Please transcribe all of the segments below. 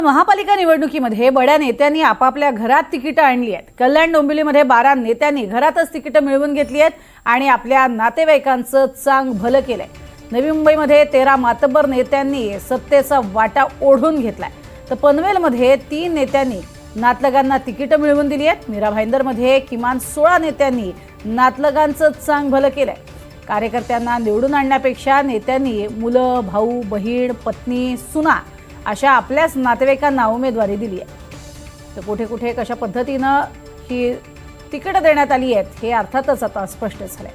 महापालिका निवडणुकीमध्ये बड्या नेत्यांनी आपापल्या घरात तिकीटं आणली आहेत। कल्याण डोंबिवलीमध्ये 12 नेत्यांनी घरातच तिकीटं मिळवून घेतली आहेत आणि आपल्या नातेवाईकांचं चांग भलं केलंय। नवी मुंबईमध्ये 13 मातब्बर नेत्यांनी सत्तेचा वाटा ओढून घेतलाय, तर पनवेलमध्ये 3 नेत्यांनी नातलगांना तिकीटं मिळवून दिली आहेत। मीरा भाईंदरमध्ये किमान 16 नेत्यांनी नातलगांचं चांग भलं केलंय। कार्यकर्त्यांना निवडून आणण्यापेक्षा नेत्यांनी मुलं, भाऊ, बहीण, पत्नी, सुना अशा आपल्याच नातेवाईकांना उमेदवारी दिली आहे। तर कुठे कुठे कशा पद्धतीनं ही तिकीटं देण्यात आली आहेत हे अर्थातच आता स्पष्ट झालंय।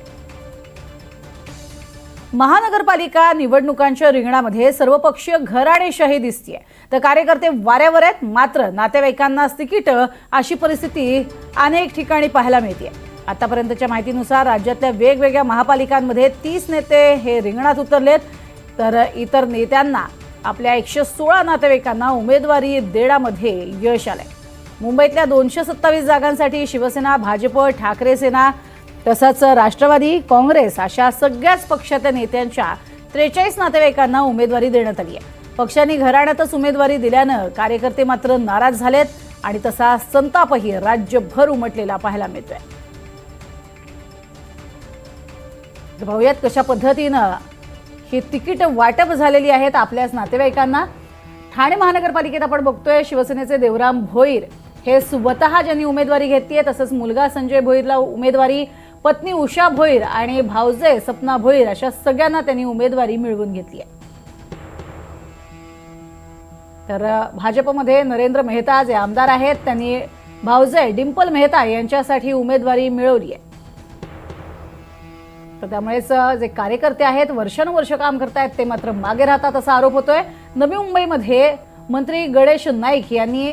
महानगरपालिका निवडणुकांच्या रिंगणामध्ये सर्वपक्षीय घराणेशाही दिसतेय, तर कार्यकर्ते वाऱ्यावर आहेत, मात्र नातेवाईकांनाच तिकीटं अशी परिस्थिती अनेक ठिकाणी पाहायला मिळते। आतापर्यंतच्या माहितीनुसार राज्यातल्या वेगवेगळ्या महापालिकांमध्ये 30 नेते हे रिंगणात उतरलेत, तर इतर नेत्यांना आपल्या 116 नातेवाईकांना उमेदवारी देण्यामध्ये यश आलंय। मुंबईतल्या 227 जागांसाठी शिवसेना, भाजप, ठाकरे सेना तसंच राष्ट्रवादी काँग्रेस अशा सगळ्याच पक्षाच्या नेत्यांच्या 43 नातेवाईकांना उमेदवारी देण्यात आली आहे। पक्षांनी घराण्यातच उमेदवारी दिल्यानं कार्यकर्ते मात्र नाराज झालेत आणि तसा संतापही राज्यभर उमटलेला पाहायला मिळतोय। पाहूयात कशा पद्धतीनं ही तिकीट वाटप झालेली आहेत आपल्याच नातेवाईकांना। ठाणे महानगरपालिकेत आपण बघतोय शिवसेनेचे देवराम भोईर हे स्वतः ज्यांनी उमेदवारी घेतली आहे, तसंच मुलगा संजय भोईरला उमेदवारी, पत्नी उषा भोईर आणि भावजे सपना भोईर अशा सगळ्यांना त्यांनी उमेदवारी मिळवून घेतली आहे। तर भाजपमध्ये नरेंद्र मेहता जे आमदार आहेत त्यांनी भावजे डिंपल मेहता यांच्यासाठी उमेदवारी मिळवली आहे। तर त्यामुळेच जे कार्यकर्ते आहेत वर्षानुवर्ष काम करतायत ते मात्र मागे राहतात असा आरोप होतोय। नवी मुंबईमध्ये मंत्री गणेश नाईक यांनी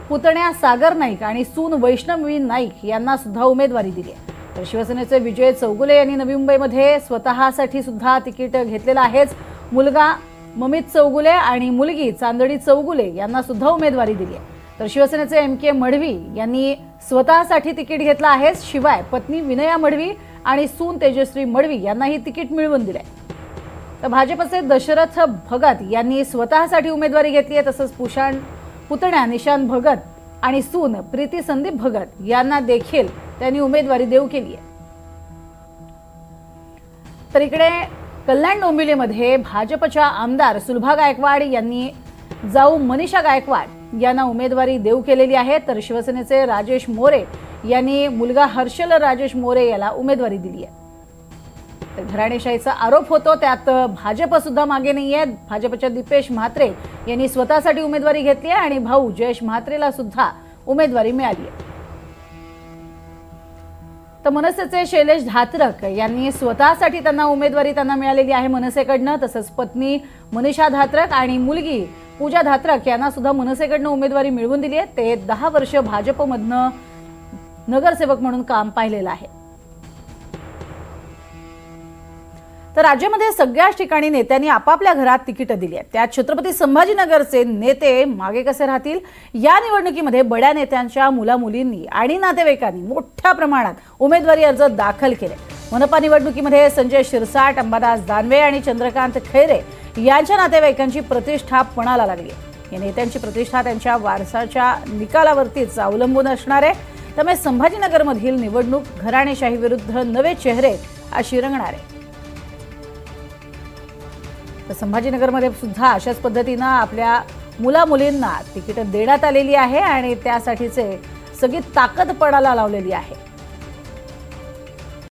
पुतण्या सागर नाईक आणि सून वैष्णवी नाईक यांना सुद्धा उमेदवारी दिली आहे। तर शिवसेनेचे विजय चौगुले यांनी नवी मुंबईमध्ये स्वतःसाठी सुद्धा तिकीट घेतलेलं आहेच। मुलगा ममित चौगुले आणि मुलगी चांदणी चौगुले यांना सुद्धा उमेदवारी दिली आहे। तर शिवसेनेचे MK मढवी यांनी स्वतःसाठी तिकीट घेतलं आहे, शिवाय पत्नी विनया मढवी आणि सून तेजश्री मढवी यांनाही तिकीट मिळवून दिलंय। तर भाजपचे दशरथ भगत यांनी स्वतःसाठी उमेदवारी घेतली आहे, तसंच पुतण्या निशांत भगत आणि सून प्रीती संदीप भगत यांना देखील त्यांनी उमेदवारी देऊ केली आहे। तर इकडे कल्याण डोंबिवलीमध्ये भाजपच्या आमदार सुलभा गायकवाड यांनी जाऊ मनीषा गायकवाड यांना उमेदवारी देऊ केलेली आहे। तर शिवसेनेचे राजेश मोरे यांनी मुलगा हर्षल राजेश मोरे याला उमेदवारी दिली आहे। तर घराणेशाहीचा आरोप होतो, त्यात भाजप सुद्धा मागे नाहीये। भाजपच्या दीपेश म्हात्रे यांनी स्वतःसाठी उमेदवारी घेतली आहे आणि भाऊ जयेश म्हात्रेला सुद्धा उमेदवारी मिळाली आहे। तर मनसेचे शैलेश धात्रक यांनी स्वतःसाठी उमेदवारी मिळालेली आहे मनसेकडनं, तसंच पत्नी मनीषा धात्रक आणि मुलगी पूजा धात्रक यांना सुद्धा मनसेकडनं उमेदवारी मिळवून दिली आहे। ते 10 वर्ष भाजपमधनं नगरसेवक म्हणून काम पाहिलेलं आहे। तर राज्यामध्ये सगळ्याच ठिकाणी नेत्यांनी आपापल्या घरात तिकीटं दिली आहेत, त्यात छत्रपती संभाजीनगरचे नेते मागे कसे राहतील? या निवडणुकीमध्ये बड्या नेत्यांच्या मुलामुलींनी आणि नातेवाईकांनी मोठ्या प्रमाणात उमेदवारी अर्ज दाखल केले। मनपा निवडणुकीमध्ये संजय शिरसाट, अंबादास दानवे आणि चंद्रकांत खैरे यांच्या नातेवाईकांची प्रतिष्ठा पणाला लागली। या नेत्यांची प्रतिष्ठा त्यांच्या वारसाच्या निकालावरतीच अवलंबून असणार आहे, त्यामुळे संभाजीनगरमधील निवडणूक घराणेशाही विरुद्ध नवे चेहरे अशी रंगणार आहे। तर संभाजीनगरमध्ये सुद्धा अशाच पद्धतीनं आपल्या मुलामुलींना तिकीट देण्यात आलेली आहे आणि त्यासाठीचे सगळी ताकद पणाला लावलेली आहे।